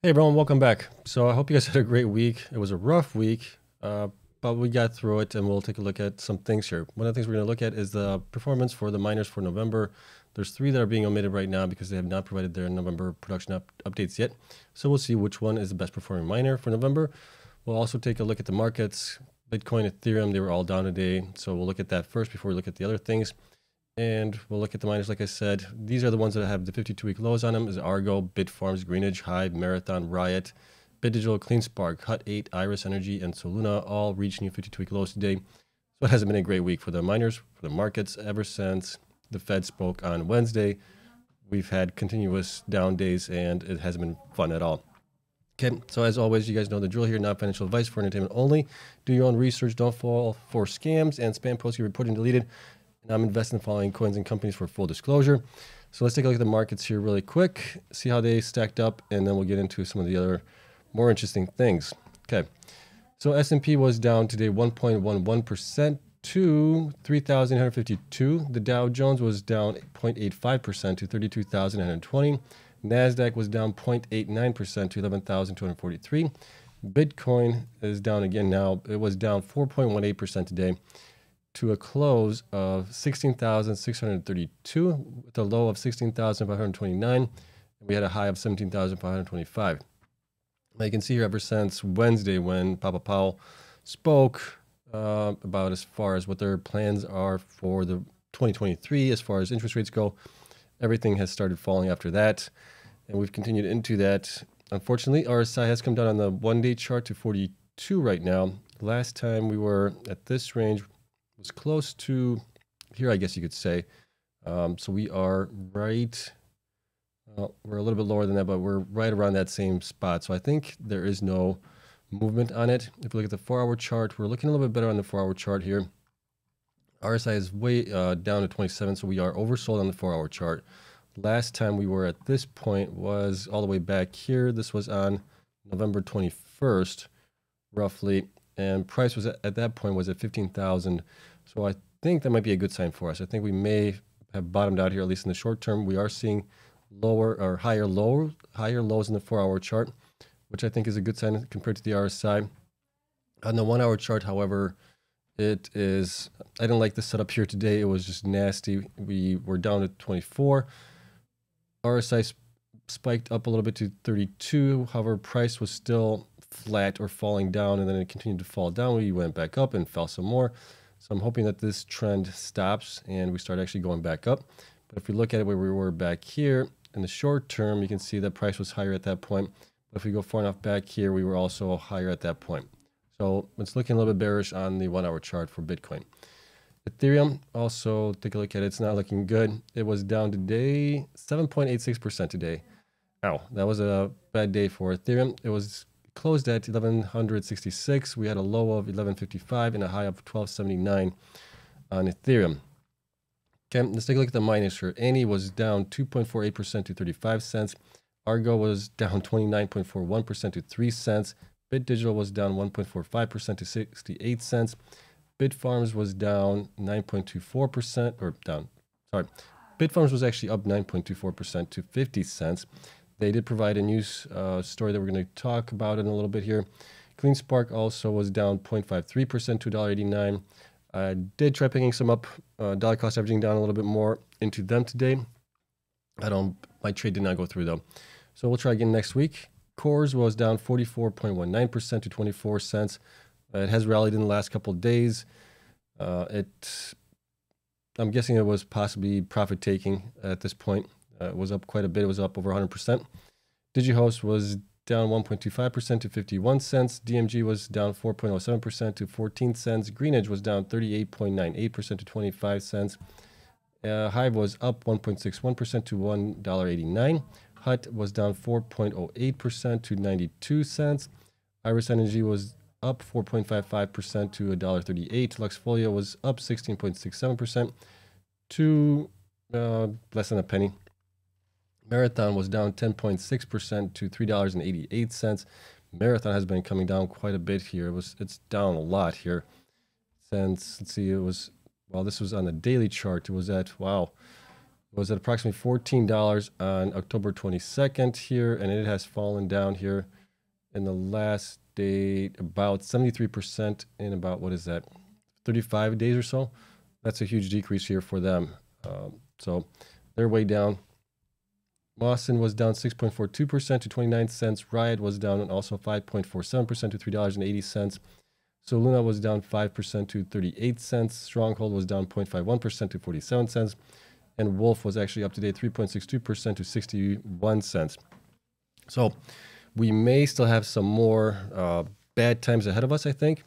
Hey everyone, welcome back. So I hope you guys had a great week. It was a rough week, but we got through it, and we'll take a look at some things here. One of the things we're going to look at is the performance for the miners for November. There's 3 that are being omitted right now because they have not provided their November production updates yet. So we'll see which one is the best performing miner for November. We'll also take a look at the markets. Bitcoin, Ethereum, they were all down today. So we'll look at that first before we look at the other things. And we'll look at the miners, like I said. These are the ones that have the 52-week lows on them. Is Argo, BitFarms, Greenidge, Hive, Marathon, Riot, BitDigital, CleanSpark, Hut8, Iris Energy, and Soluna all reached new 52-week lows today. So it hasn't been a great week for the miners, for the markets, ever since the Fed spoke on Wednesday. We've had continuous down days, and it hasn't been fun at all. Okay, so as always, you guys know the drill here, not financial advice, for entertainment only. Do your own research, don't fall for scams and spam posts you report and deleted. And I'm investing in following coins and companies for full disclosure. So let's take a look at the markets here really quick, see how they stacked up, and then we'll get into some of the other more interesting things. Okay, so S&P was down today 1.11% to 3,152. The Dow Jones was down 0.85% to 32,120. NASDAQ was down 0.89% to 11,243. Bitcoin is down again now. It was down 4.18% today to a close of 16,632 with a low of 16,529. We had a high of 17,525. Now you can see here ever since Wednesday when Papa Powell spoke about as far as what their plans are for the 2023 as far as interest rates go, everything has started falling after that, and we've continued into that. Unfortunately, RSI has come down on the one-day chart to 42 right now. Last time we were at this range was close to here, I guess you could say. So we are right, we're a little bit lower than that, but we're right around that same spot. So I think there is no movement on it. If you look at the 4-hour chart, we're looking a little bit better on the 4-hour chart here. RSI is way down to 27, so we are oversold on the 4-hour chart. Last time we were at this point was all the way back here. This was on November 21st, roughly, and price was at that point was at 15,000. So I think that might be a good sign for us. I think we may have bottomed out here, at least in the short term. We are seeing lower or higher lows in the 4-hour chart, which I think is a good sign compared to the RSI. On the 1-hour chart, however, it is, I didn't like the setup here today. It was just nasty. We were down to 24. RSI spiked up a little bit to 32. However, price was still flat or falling down, and then it continued to fall down. We went back up and fell some more. So I'm hoping that this trend stops and we start actually going back up. But if we look at it where we were back here in the short term, you can see that price was higher at that point. But if we go far enough back here, we were also higher at that point. So it's looking a little bit bearish on the 1-hour chart for Bitcoin. Ethereum, also take a look at it. It's not looking good. It was down today, 7.86% today. Ow, that was a bad day for Ethereum. It was closed at 1166. We had a low of 1155 and a high of 1279 on Ethereum. Okay, let's take a look at the miners here. ANY was down 2.48% to 35 cents. Argo was down 29.41% to 3 cents. BitDigital was down 1.45% to 68 cents. BitFarms was down 9.24%, or down, sorry. BitFarms was actually up 9.24% to 50 cents. They did provide a news story that we're going to talk about in a little bit here. CleanSpark also was down 0.53% to $1.89. I did try picking some up, dollar cost averaging down a little bit more into them today. My trade did not go through though. So we'll try again next week. Cores was down 44.19% to 24 cents. It has rallied in the last couple of days. I'm guessing it was possibly profit taking at this point. It was up quite a bit. It was up over 100%. DigiHost was down 1.25% to 51 cents. DMG was down 4.07% to 14 cents. Greenidge was down 38.98% to 25 cents. Hive was up 1.61% to $1.89. Hut was down 4.08% to 92 cents. Iris Energy was up 4.55% to $1.38. Luxfolio was up 16.67% to less than a penny. Marathon was down 10.6% to $3.88. Marathon has been coming down quite a bit here. It's down a lot here since, let's see, it was, well, this was on the daily chart. It was at, wow, was at approximately $14 on October 22nd here, and it has fallen down here in the last day about 73% in about, what is that, 35 days or so. That's a huge decrease here for them. So they're way down. Mawson was down 6.42% to 29 cents. Riot was down also 5.47% to $3.80. So Luna was down 5% to 38 cents. Stronghold was down 0.51% to 47 cents. And Wolf was actually up today 3.62% to 61 cents. So we may still have some more bad times ahead of us, I think.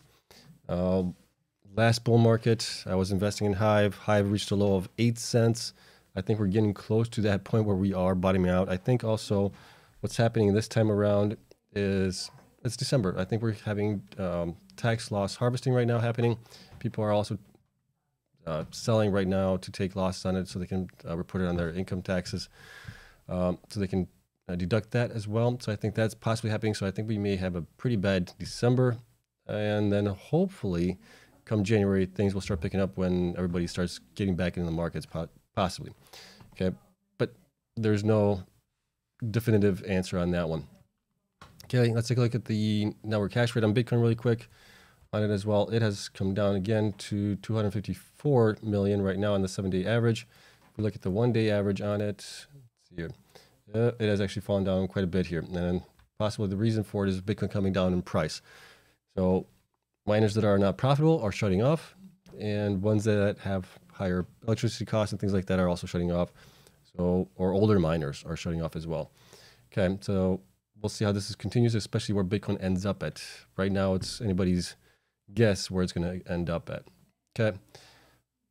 Last bull market, I was investing in Hive. Hive reached a low of 8 cents. I think we're getting close to that point where we are bottoming out. I think also what's happening this time around is it's December. I think we're having tax loss harvesting right now happening. People are also selling right now to take losses on it so they can report it on their income taxes. So they can deduct that as well. So I think that's possibly happening. So I think we may have a pretty bad December. And then hopefully come January, things will start picking up when everybody starts getting back into the markets, possibly. Okay, but there's no definitive answer on that one. Okay, let's take a look at the network hash rate on Bitcoin really quick on it as well. It has come down again to 254 million right now on the 7-day average. If we look at the 1-day average on it, let's see here. It has actually fallen down quite a bit here. And possibly the reason for it is Bitcoin coming down in price. So miners that are not profitable are shutting off, and ones that have higher electricity costs and things like that are also shutting off. So, or older miners are shutting off as well. Okay, so we'll see how this continues, especially where Bitcoin ends up at. Right now, it's anybody's guess where it's going to end up at. Okay,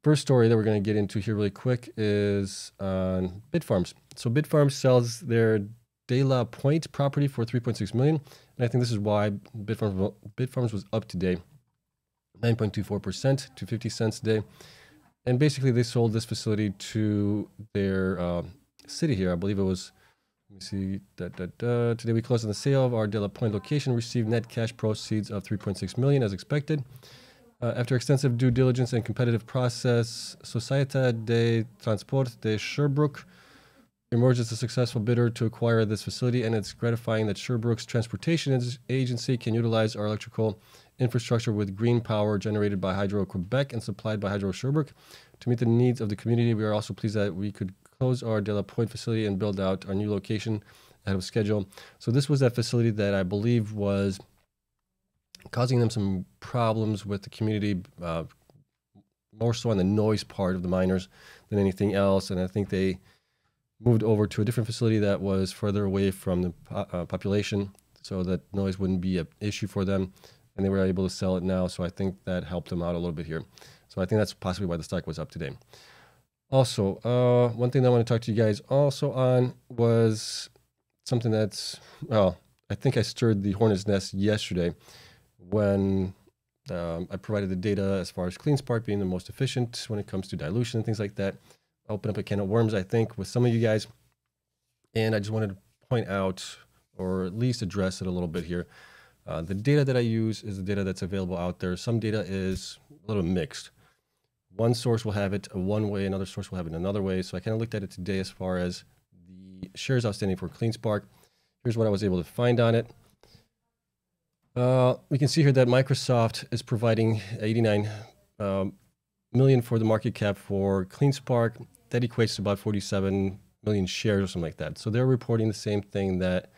first story that we're going to get into here really quick is on BITFARMS. So BITFARMS sells their De La Pointe property for 3.6 million, and I think this is why BITFARMS was up today, 9.24% to 50 cents a day. And basically, they sold this facility to their city here. I believe it was, let me see, today we closed on the sale of our De La Pointe location, received net cash proceeds of 3.6 million as expected. After extensive due diligence and competitive process, Société de Transport de Sherbrooke emerged as a successful bidder to acquire this facility, and it's gratifying that Sherbrooke's transportation agency can utilize our electrical infrastructure with green power generated by Hydro Quebec and supplied by Hydro Sherbrooke to meet the needs of the community. We are also pleased that we could close our De La Pointe facility and build out our new location ahead of schedule. So this was that facility that I believe was causing them some problems with the community, more so on the noise part of the miners than anything else. And I think they moved over to a different facility that was further away from the population so that noise wouldn't be an issue for them. And they were able to sell it now. So I think that helped them out a little bit here. So I think that's possibly why the stock was up today. Also, one thing that I want to talk to you guys also on was something that's, well, I think I stirred the hornet's nest yesterday when I provided the data as far as CleanSpark being the most efficient when it comes to dilution and things like that. Open up a can of worms, I think, with some of you guys. And I just wanted to point out, or at least address it a little bit here. The data that I use is the data that's available out there. Some data is a little mixed. One source will have it one way, another source will have it another way. So I kind of looked at it today as far as the shares outstanding for CleanSpark. Here's what I was able to find on it. We can see here that Microsoft is providing 89 million for the market cap for CleanSpark. That equates to about 47 million shares or something like that. So they're reporting the same thing that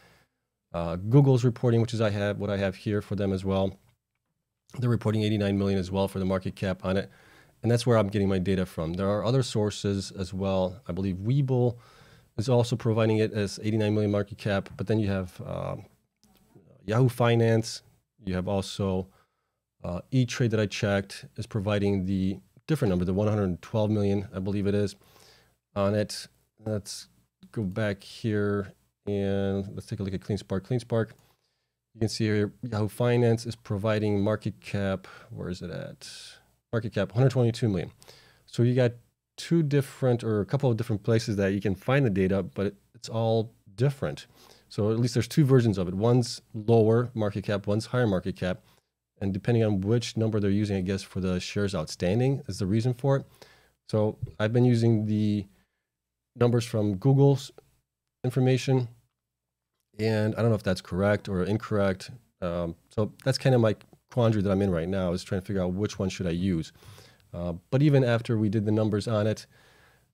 Google's reporting, which is what I have here for them as well. They're reporting 89 million as well for the market cap on it. And that's where I'm getting my data from. There are other sources as well. I believe Webull is also providing it as 89 million market cap. But then you have Yahoo Finance. You have also E-Trade that I checked is providing the different number, the 112 million, I believe it is, on it. Let's go back here and let's take a look at CleanSpark. CleanSpark, you can see here, Yahoo Finance is providing market cap. Where is it at? Market cap 122 million. So you got two different, or a couple of different places that you can find the data, but it's all different. So at least there's two versions of it. One's lower market cap, one's higher market cap. And depending on which number they're using, I guess, for the shares outstanding is the reason for it. So I've been using the numbers from Google's information, and I don't know if that's correct or incorrect. So that's kind of my quandary that I'm in right now, is trying to figure out which one should I use. But even after we did the numbers on it,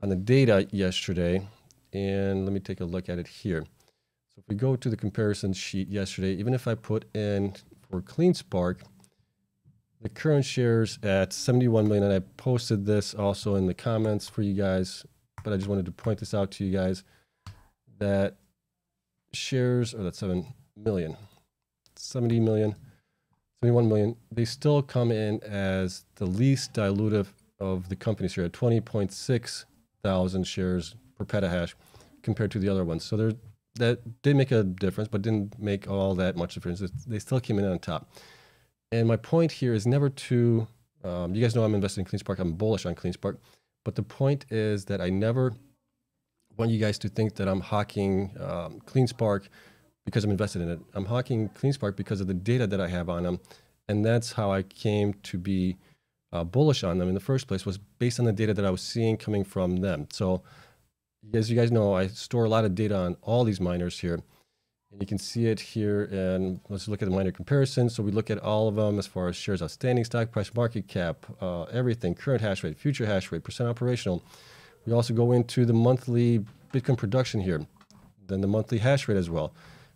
on the data yesterday, and let me take a look at it here. So if we go to the comparison sheet yesterday, even if I put in for CleanSpark, the current shares at 71 million, and I posted this also in the comments for you guys, but I just wanted to point this out to you guys, that shares, or that's 7 million, 70 million, 71 million, they still come in as the least dilutive of the companies here at 20.6 thousand shares per petahash compared to the other ones. So that did make a difference, but didn't make all that much difference. They still came in on top. And my point here is never to, you guys know I'm invested in CleanSpark. I'm bullish on CleanSpark. But the point is that I never want you guys to think that I'm hawking CleanSpark because I'm invested in it. I'm hawking CleanSpark because of the data that I have on them. And that's how I came to be bullish on them in the first place, was based on the data that I was seeing coming from them. So as you guys know, I store a lot of data on all these miners here. And you can see it here, and let's look at the miner comparison. So we look at all of them as far as shares outstanding, stock price, market cap, everything, current hash rate, future hash rate, percent operational. We also go into the monthly Bitcoin production here, then the monthly hash rate as well.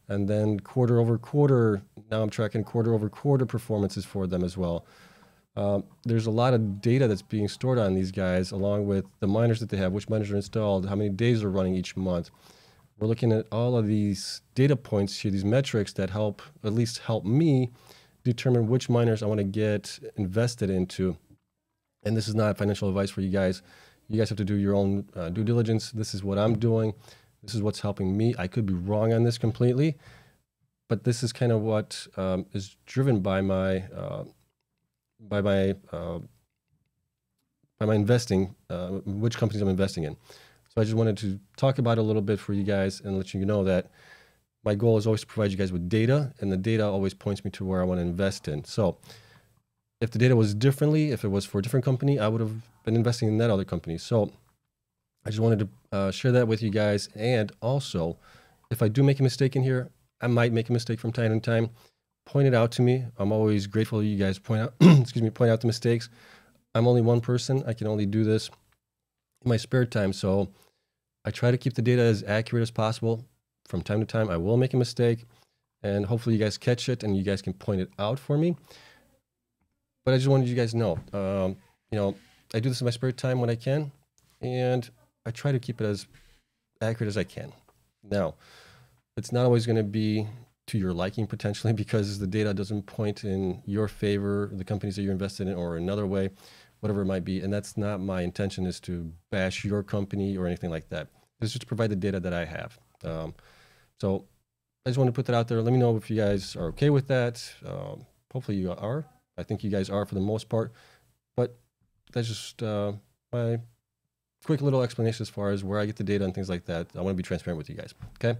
And then quarter over quarter, now I'm tracking quarter over quarter performances for them as well. There's a lot of data that's being stored on these guys, along with the miners that they have, which miners are installed, how many days they're running each month. We're looking at all of these data points here, these metrics that help, at least help me determine which miners I want to get invested into. And this is not financial advice for you guys. You guys have to do your own due diligence. This is what I'm doing. This is what's helping me. I could be wrong on this completely, but this is kind of what is driven by my investing, which companies I'm investing in. So I just wanted to talk about it a little bit for you guys and let you know that my goal is always to provide you guys with data, and the data always points me to where I want to invest in. So if the data was differently, if it was for a different company, I would have been investing in that other company. So I just wanted to share that with you guys. And also, if I do make a mistake in here, I might make a mistake from time to time. Point it out to me. I'm always grateful you guys point out, point out the mistakes. I'm only one person. I can only do this in my spare time. So I try to keep the data as accurate as possible. From time to time, I will make a mistake, and hopefully you guys catch it and you guys can point it out for me. But I just wanted you guys to know, you know, I do this in my spare time when I can, and I try to keep it as accurate as I can. Now, it's not always going to be to your liking potentially, because the data doesn't point in your favor, the companies that you're invested in, or another way, whatever it might be. And that's not my intention, is to bash your company or anything like that. It's just to provide the data that I have. So I just want to put that out there. Let me know if you guys are okay with that. Hopefully you are. I think you guys are for the most part. But that's just my quick little explanation as far as where I get the data and things like that. I want to be transparent with you guys. Okay.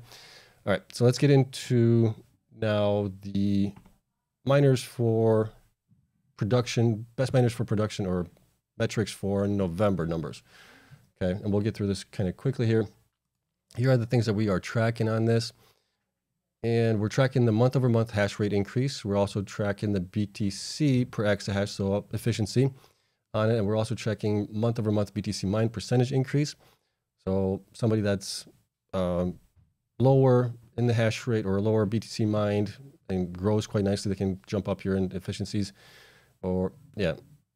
All right. So let's get into now the miners for production, best miners for production, or metrics for November numbers. Okay. And we'll get through this kind of quickly here. Here are the things that we are tracking on this. And we're tracking the month over month hash rate increase. We're also tracking the BTC per exahash, so efficiency on it. And we're also tracking month over month BTC mine percentage increase. So somebody that's lower in the hash rate or lower BTC mined and grows quite nicely, they can jump up here in efficiencies, or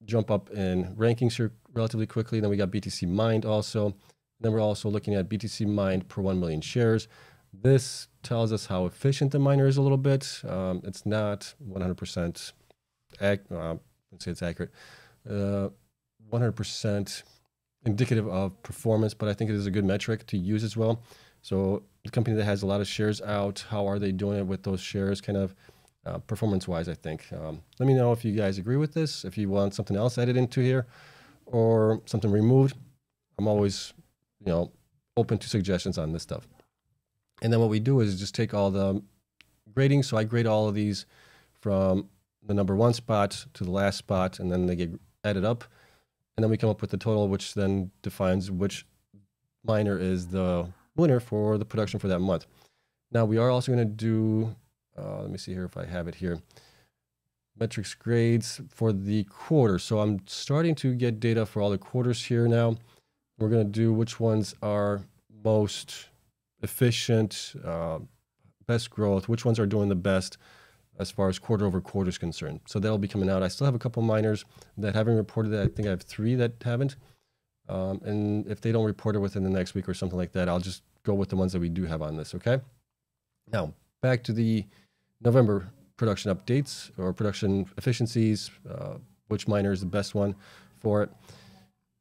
jump up in rankings here relatively quickly. Then we got BTC mined also. Then we're also looking at BTC mined per 1 million shares. This tells us how efficient the miner is a little bit. It's not 100% let's say it's accurate, 100% indicative of performance, but I think it is a good metric to use as well. So the company that has a lot of shares out, how are they doing it with those shares, kind of performance-wise, I think. Let me know if you guys agree with this, if you want something else added into here or something removed. I'm always, open to suggestions on this stuff. And then what we do is just take all the grading. So I grade all of these from the number 1 spot to the last spot, and then they get added up. And then we come up with the total, which then defines which miner is the winner for the production for that month. Now we are also going to do, let me see here if I have it here, metrics grades for the quarter. So I'm starting to get data for all the quarters here now. We're going to do which ones are most efficient, best growth, which ones are doing the best as far as quarter over quarter is concerned. So that'll be coming out. I still have a couple miners that haven't reported it. I think I have 3 that haven't. And if they don't report it within the next week or something like that, I'll just go with the ones that we do have on this, okay? Now, back to the November production updates or production efficiencies, which miner is the best one for it.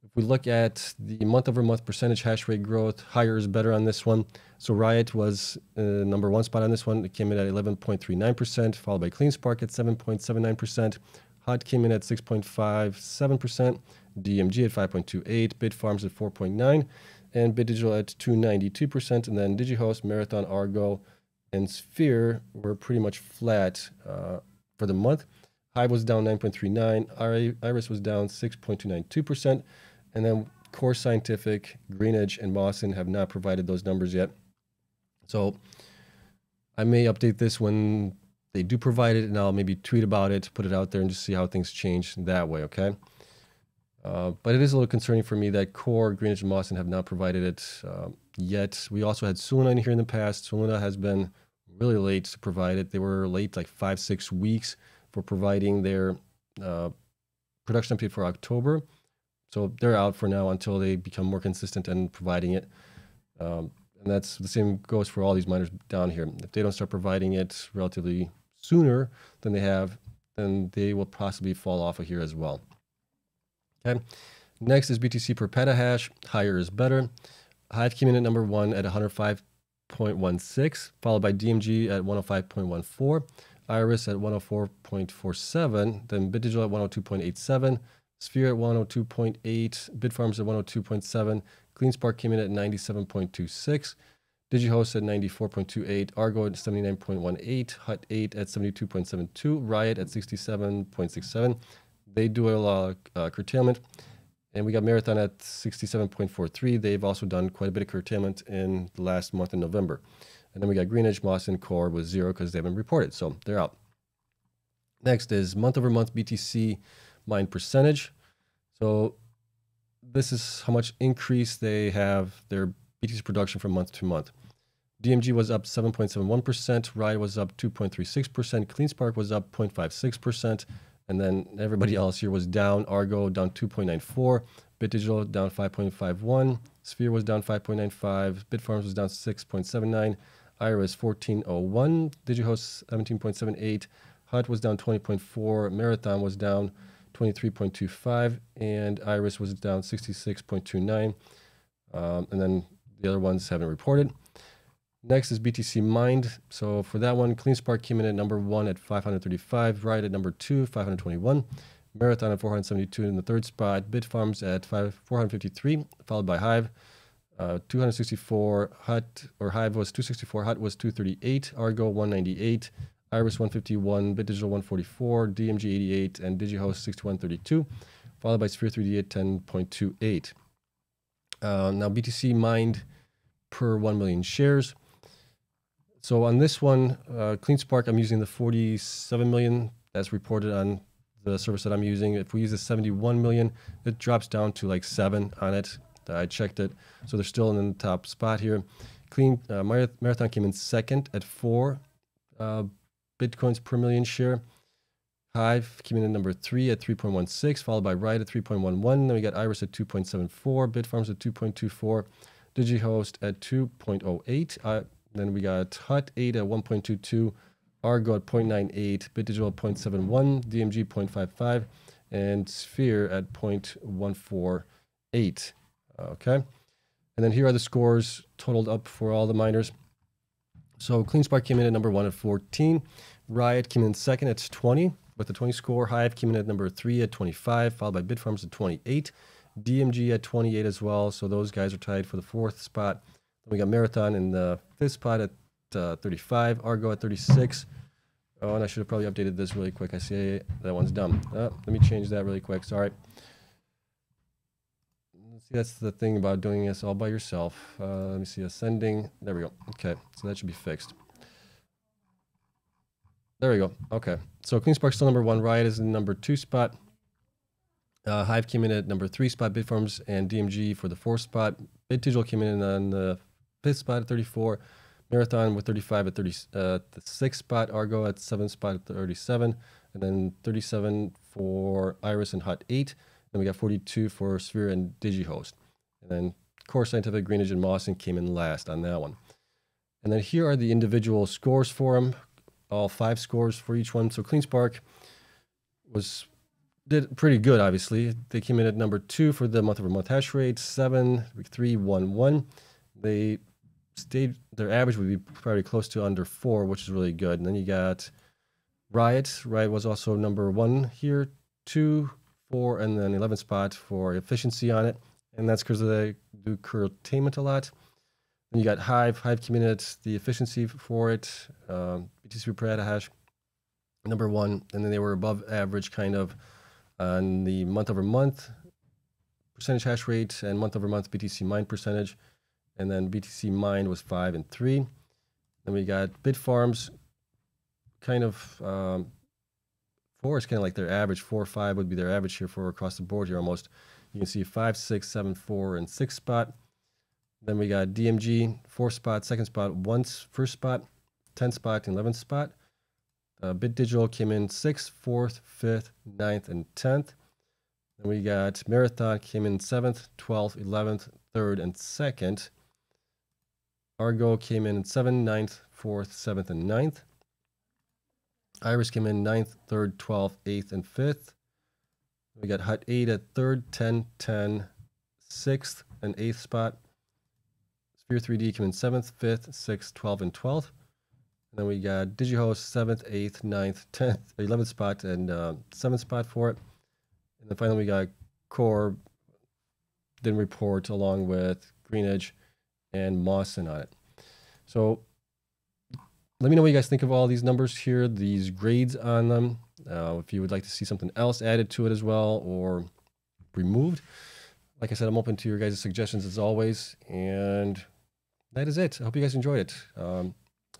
If we look at the month-over-month percentage hash rate growth, higher is better on this one. So Riot was number 1 spot on this one. It came in at 11.39%, followed by CleanSpark at 7.79%. HOT came in at 6.57%, DMG at 5.28%, BITFARMS at 4.9%, and BitDigital at 2.92%. And then DigiHost, Marathon, Argo, and Sphere were pretty much flat for the month. Hive was down 9.39%, Iris was down 6.292%, and then Core Scientific, Greenedge, and Mawson have not provided those numbers yet. So I may update this when they do provide it, and I'll maybe tweet about it, put it out there, and just see how things change that way, okay? But it is a little concerning for me that Core, Greenedge, and Mawson have not provided it yet. We also had Soluna in here in the past. Soluna has been really late to provide it. They were late like 5-6 weeks for providing their production update for October. So they're out for now until they become more consistent in providing it. And that's the same goes for all these miners down here. If they don't start providing it relatively sooner than they have, then they will possibly fall off of here as well. Okay. Next is BTC per petahash. Higher is better. Hive came in at number 1 at 105.16, followed by DMG at 105.14, Iris at 104.47, then BitDigital at 102.87, Sphere at 102.8, BitFarms at 102.7, CleanSpark came in at 97.26, DigiHost at 94.28, Argo at 79.18, HUT 8 at 72.72, Riot at 67.67. They do a lot of curtailment. And we got Marathon at 67.43. They've also done quite a bit of curtailment in the last month in November. And then we got Greenedge, Moss, and Core with 0 because they haven't reported. So they're out. Next is month-over-month BTC mine percentage. So this is how much increase they have their BTC production from month to month. DMG was up 7.71%. Riot was up 2.36%. CleanSpark was up 0.56%. And then everybody else here was down. Argo down 2.94, BitDigital down 5.51, Sphere was down 5.95, BitFarms was down 6.79, Iris 14.01, DigiHost 17.78, HUT was down 20.4, Marathon was down 23.25, and Iris was down 66.29. And then the other ones haven't reported. Next is BTC mined. So for that one, CleanSpark came in at number 1 at 535, Riot at number 2, 521, Marathon at 472 in the 3rd spot, BitFarms at 453, followed by Hive, 264, HUT, or Hive was 264, HUT was 238, Argo 198, Iris 151, BitDigital 144, DMG 88, and DigiHost 6132, followed by Sphere 3D at 10.28. Now BTC mined per 1 million shares. So on this one, CleanSpark, I'm using the 47 million that's reported on the service that I'm using. If we use the 71 million, it drops down to like 7 on it. I checked it. So they're still in the top spot here. Marathon came in 2nd at 4 Bitcoins per million share. Hive came in at number 3 at 3.16, followed by Riot at 3.11. Then we got Iris at 2.74, BitFarms at 2.24, DigiHost at 2.08. Then we got HUT 8 at 1.22, Argo at 0.98, BitDigital at 0.71, DMG 0.55, and Sphere at 0.148. Okay. And then here are the scores totaled up for all the miners. So CleanSpark came in at number 1 at 14. Riot came in 2nd at 20 with a 20 score. Hive came in at number 3 at 25, followed by BitFarms at 28. DMG at 28 as well. So those guys are tied for the 4th spot. Then we got Marathon in the 5th spot at 35. Argo at 36. Oh, and I should have probably updated this really quick. I see that one's dumb. Let me change that really quick. Sorry. Let's See, that's the thing about doing this all by yourself. Let me see, ascending. There we go. Okay, so that should be fixed. There we go. Okay, so CleanSpark's still number 1. Riot is in number 2 spot. Hive came in at number 3 spot. BITFARMS and DMG for the 4th spot. BitDigital came in on the 5th spot at 34. Marathon with 35 at the 6th spot. Argo at 7th spot at 37. And then 37 for Iris and Hut 8. Then we got 42 for Sphere and DigiHost. And then Core Scientific, Greenidge, and Mawson came in last on that one. And then here are the individual scores for them. All 5 scores for each one. So CleanSpark did pretty good, obviously. They came in at number 2 for the month-over-month hash rate, 7.311. They stayed, their average would be probably close to under 4, which is really good. And then you got Riot. Riot was also number 1 here, 2, 4, and then 11th spot for efficiency on it. And that's because they do curtailment a lot. Then you got Hive. Hive came in at the efficiency for it, BTC per hash, number 1. And then they were above average kind of on the month-over-month percentage hash rate and month-over-month BTC mined percentage. And then BTC mined was 5 and 3. Then we got BitFarms, kind of 4 is kind of like their average. 4 or 5 would be their average here for across the board here almost. You can see 5, 6, 7, 4, and 6 spot. Then we got DMG, 4th spot, 2nd spot, 1st spot, 10th spot, and 11th spot. BitDigital came in 6th, 4th, 5th, 9th, and 10th. Then we got Marathon came in 7th, 12th, 11th, 3rd, and 2nd. Argo came in 7th, 9th, 4th, 7th, and 9th. Iris came in 9th, 3rd, 12th, 8th, and 5th. We got Hut 8 at 3rd, 10, 10, 6th, and 8th spot. Sphere 3D came in 7th, 5th, 6th, 12th, and 12th. And then we got DigiHost 7th, 8th, 9th, 10th, 11th spot, and 7th spot for it. And then finally we got Core, didn't report, along with Greenidge and Mawson on it. So let me know what you guys think of all these numbers here, these grades on them. If you would like to see something else added to it as well or removed. Like I said, I'm open to your guys' suggestions as always. And that is it. I hope you guys enjoyed it.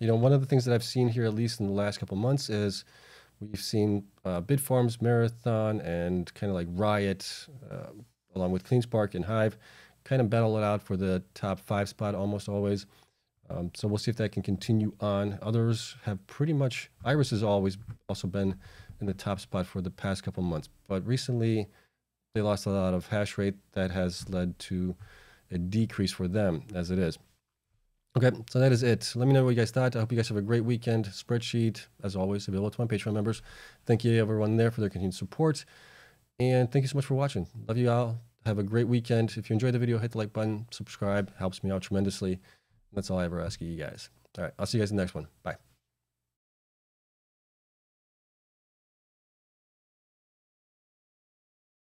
You know, one of the things that I've seen here, at least in the last couple of months, is we've seen BitFarms, Marathon, and kind of like Riot, along with CleanSpark and Hive, kind of battle it out for the top 5 spot almost always. So we'll see if that can continue on. Others have pretty much, Iris has always also been in the top spot for the past couple of months. But recently, they lost a lot of hash rate. That has led to a decrease for them as it is. Okay, so that is it. Let me know what you guys thought. I hope you guys have a great weekend. Spreadsheet, as always, available to my Patreon members. Thank you everyone there for their continued support. And thank you so much for watching. Love you all. Have a great weekend. If you enjoyed the video, hit the like button, subscribe. Helps me out tremendously. That's all I ever ask of you guys. All right, I'll see you guys in the next one. Bye.